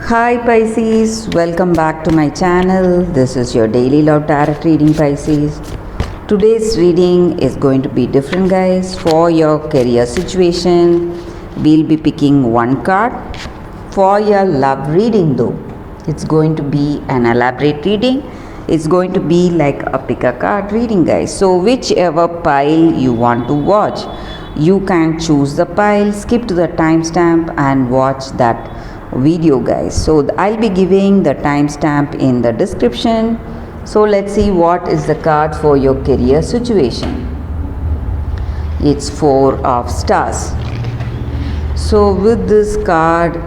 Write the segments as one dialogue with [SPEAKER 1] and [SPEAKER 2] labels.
[SPEAKER 1] Hi Pisces, welcome back to my channel. This is your daily love tarot reading, Pisces. Today's reading is going to be different, guys. For your career situation, we'll be picking one card. For your love reading, though, it's going to be an elaborate reading. It's going to be like a pick a card reading, guys. So whichever pile you want to watch, you can choose the pile, skip to the timestamp and watch that video, guys. So I'll be giving the timestamp in the description. So let's see what is the card for your career situation. It's Four of Stars. So with this card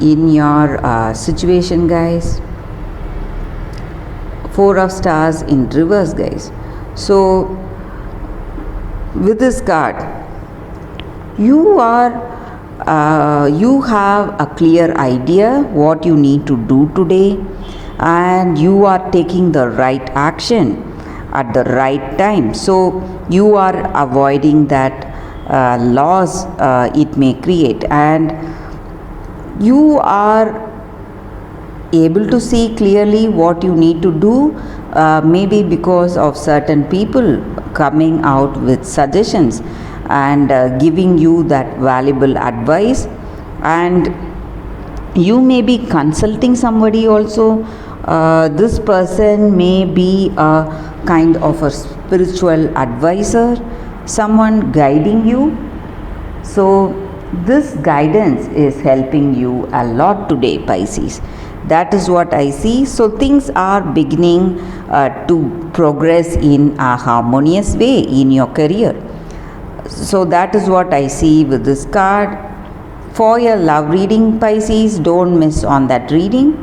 [SPEAKER 1] in your situation, guys, Four of Stars in reverse, guys. So with this card, you have a clear idea what you need to do today, and you are taking the right action at the right time. So you are avoiding that loss it may create, and you are able to see clearly what you need to do, maybe because of certain people coming out with suggestions and giving you that valuable advice, and you may be consulting somebody also. This person may be a kind of a spiritual advisor, someone guiding you. So this guidance is helping you a lot today, Pisces. That is what I see. So things are beginning to progress in a harmonious way in your career. So that is what I see with this card. For your love reading, Pisces, don't miss on that reading.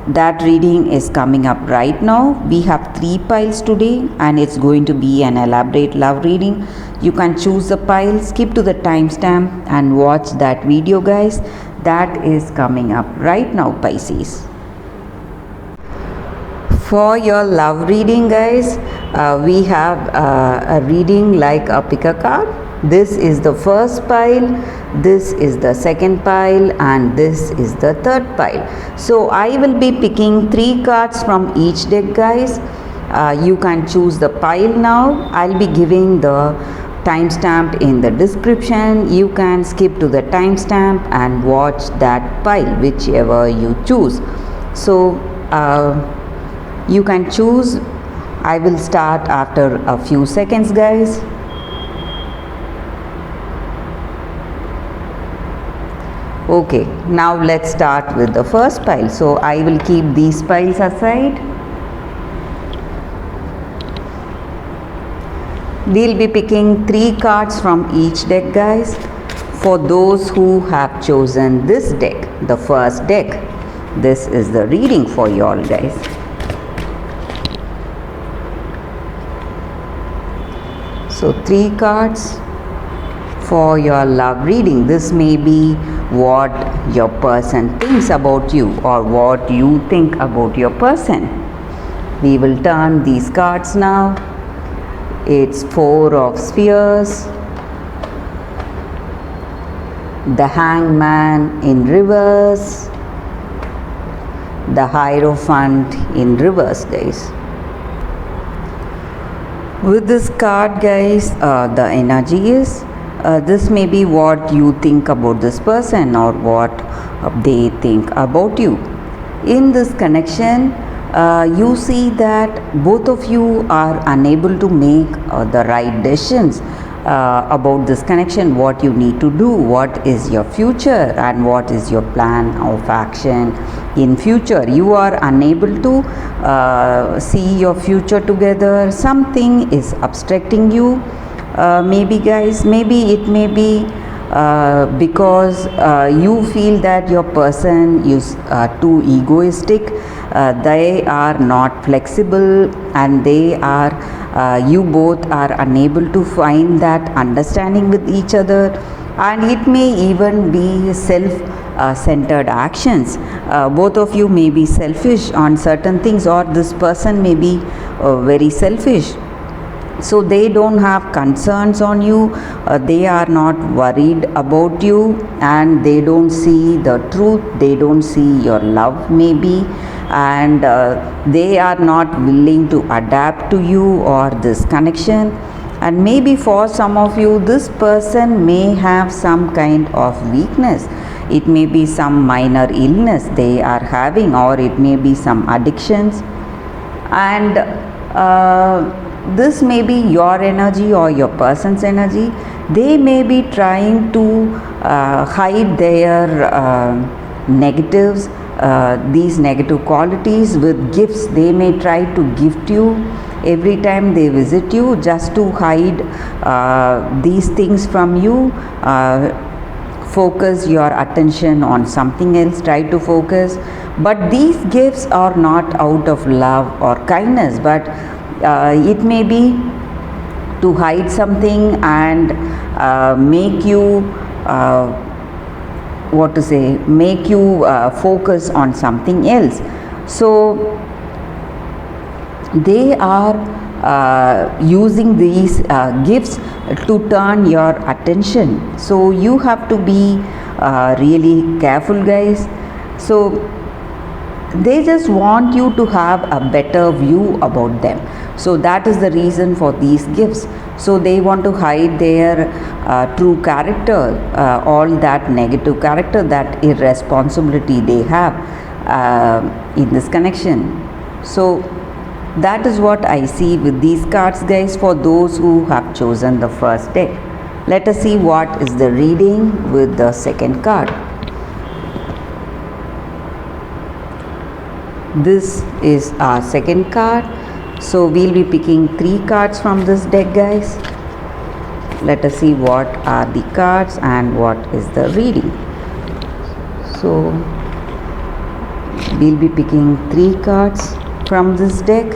[SPEAKER 1] That reading is coming up right now. We have 3 piles today, and it's going to be an elaborate love reading. You can choose the pile, skip to the timestamp and watch that video, guys. That is coming up right now, Pisces. For your love reading, guys, we have a reading like a pick a card. This is the first pile, this is the second pile, and this is the third pile. So I will be picking 3 cards from each deck, guys. You can choose the pile now. I'll be giving the timestamp in the description. You can skip to the timestamp and watch that pile, whichever you choose. So you can choose. I will start after a few seconds, guys. Okay, now let's start with the first pile. So I will keep these piles aside. We'll be picking 3 cards from each deck, guys. For those who have chosen this deck, the first deck, this is the reading for you all, guys. So 3 cards for your love reading. This may be what your person thinks about you or what you think about your person. We will turn these cards now. It's Four of Spheres, the Hangman in reverse, the Hierophant in reverse, guys. With this card, guys, the energy is this may be what you think about this person or what they think about you. In this connection, you see that both of you are unable to make the right decisions about this connection, what you need to do, what is your future and what is your plan of action in future. You are unable to see your future together. Something is obstructing you. Maybe, guys, maybe it may be because you feel that your person is too egoistic. They are not flexible, and they are you both are unable to find that understanding with each other, and it may even be self-centered actions. Both of you may be selfish on certain things, or this person may be very selfish. so they don't have concerns on you, they are not worried about you, and they don't see the truth, they don't see your love maybe, and they are not willing to adapt to you or this connection. And maybe for some of you, this person may have some kind of weakness. It may be some minor illness they are having, or it may be some addictions, and this may be your energy or your person's energy. They may be trying to hide their negatives, these negative qualities with gifts. They may try to gift you every time they visit you, just to hide these things from you. Focus your attention on something else, try to focus. But these gifts are not out of love or kindness, but it may be to hide something and make you make you focus on something else. So they are using these gifts to turn your attention. So you have to be really careful, guys. So they just want you to have a better view about them. So that is the reason for these gifts. So they want to hide their true character, all that negative character, that irresponsibility they have in this connection. So that is what I see with these cards, guys, for those who have chosen the first deck. Let us see what is the reading with the second card. This is our second card. So we'll be picking 3 cards from this deck, guys. Let us see what are the cards and what is the reading. So we'll be picking 3 cards from this deck.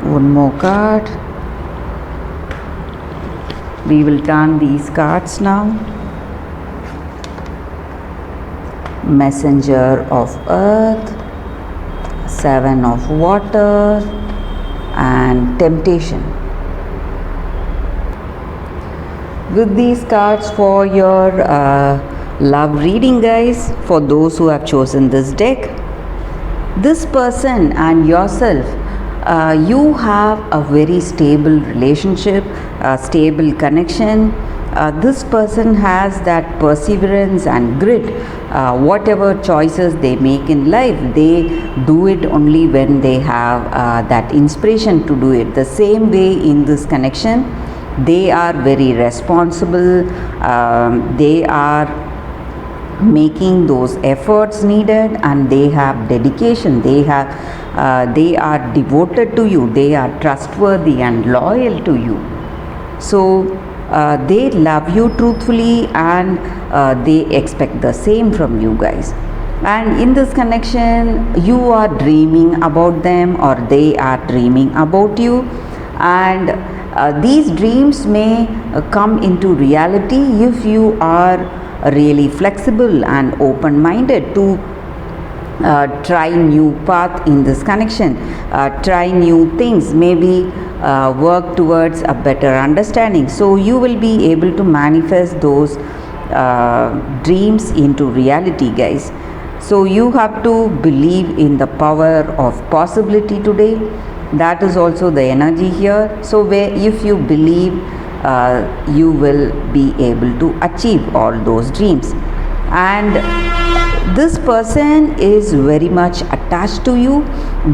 [SPEAKER 1] One more card. We will turn these cards now. Messenger of Earth, 7 of Water, and Temptation. With these cards for your love reading, guys, for those who have chosen this deck, this person and yourself, you have a very stable relationship, a stable connection. This person has that perseverance and grit. Whatever choices they make in life, they do it only when they have that inspiration to do it. The same way in this connection, they are very responsible. They are making those efforts needed, and they have dedication. They are devoted to you. They are trustworthy and loyal to you. So they love you truthfully, and they expect the same from you, guys. And in this connection, you are dreaming about them, or they are dreaming about you, and these dreams may come into reality if you are really flexible and open-minded to try new path in this connection, try new things, maybe work towards a better understanding. So you will be able to manifest those dreams into reality, guys. So you have to believe in the power of possibility today. That is also the energy here. So if you believe, you will be able to achieve all those dreams. And this person is very much attached to you.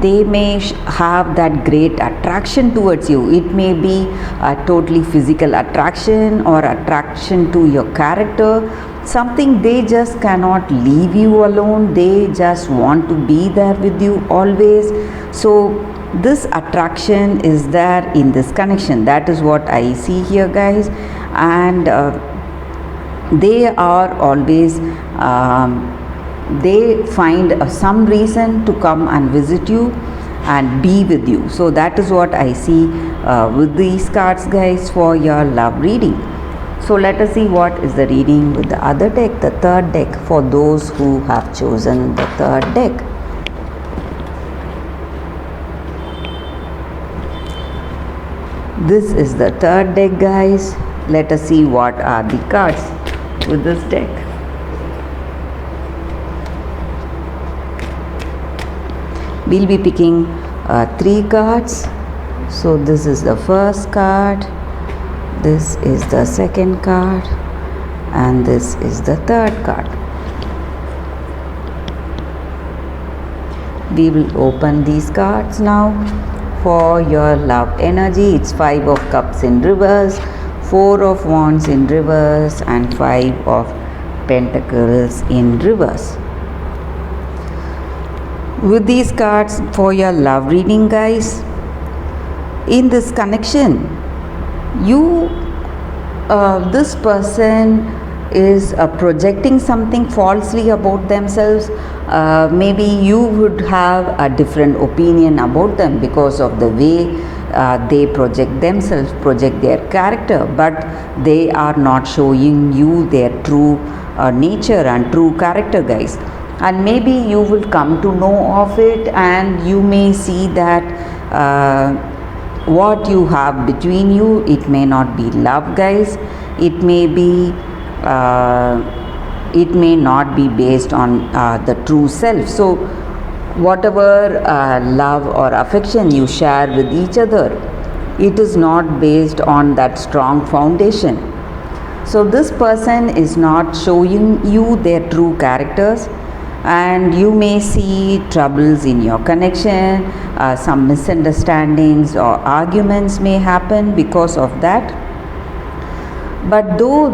[SPEAKER 1] They may have that great attraction towards you. It may be a totally physical attraction or attraction to your character, something they just cannot leave you alone. They just want to be there with you always. So this attraction is there in this connection. That is what I see here, guys. And they are always they find some reason to come and visit you and be with you. So that is what I see with these cards, guys, for your love reading. So let us see what is the reading with the other deck, the third deck, for those who have chosen the third deck. This is the third deck, guys. Let us see what are the cards with this deck. We'll be picking 3 cards. So this is the first card, this is the second card, and this is the third card. We will open these cards now. For your love energy, it's 5 of cups in reverse, 4 of wands in reverse, and 5 of pentacles in reverse. With these cards for your love reading, guys, in this connection, this person is projecting something falsely about themselves. Maybe you would have a different opinion about them because of the way they project themselves, project their character, but they are not showing you their true nature and true character, guys. And maybe you will come to know of it, and you may see that what you have between you, it may not be love, guys. It may not be based on the true self. So whatever love or affection you share with each other, it is not based on that strong foundation. So this person is not showing you their true characters, and you may see troubles in your connection. Some misunderstandings or arguments may happen because of that. But though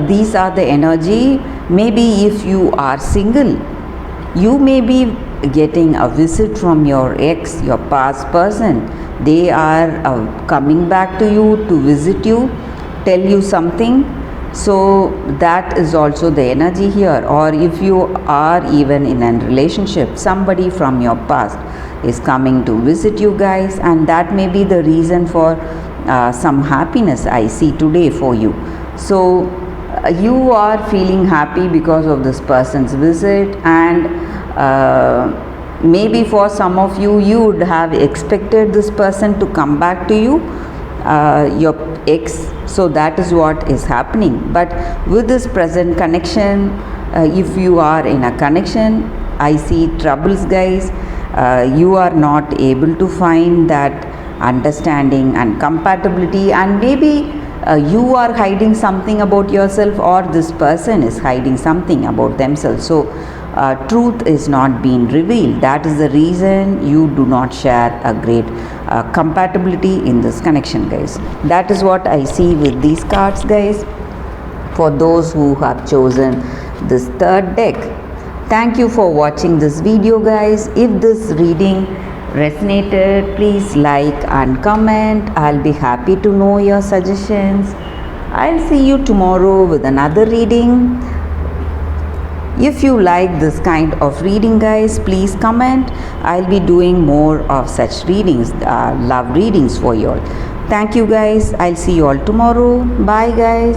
[SPEAKER 1] these are the energy, maybe if you are single, you may be getting a visit from your ex, your past person. They are coming back to you to visit you, tell you something. So that is also the energy here. Or if you are even in a relationship, somebody from your past is coming to visit you, guys, and that may be the reason for some happiness I see today for you. So you are feeling happy because of this person's visit, and maybe for some of you, you would have expected this person to come back to you, your ex. So that is what is happening. But with this present connection, if you are in a connection, I see troubles, guys. You are not able to find that understanding and compatibility, and maybe you are hiding something about yourself, or this person is hiding something about themselves. So truth is not being revealed. That is the reason you do not share a great compatibility in this connection, guys. That is what I see with these cards, guys, for those who have chosen this third deck. Thank you for watching this video, guys. If this reading resonated, please like and comment. I'll be happy to know your suggestions. I'll see you tomorrow with another reading. If you like this kind of reading, guys, please comment. I'll be doing more of such readings, love readings for you all. Thank you, guys. I'll see you all tomorrow. Bye, guys.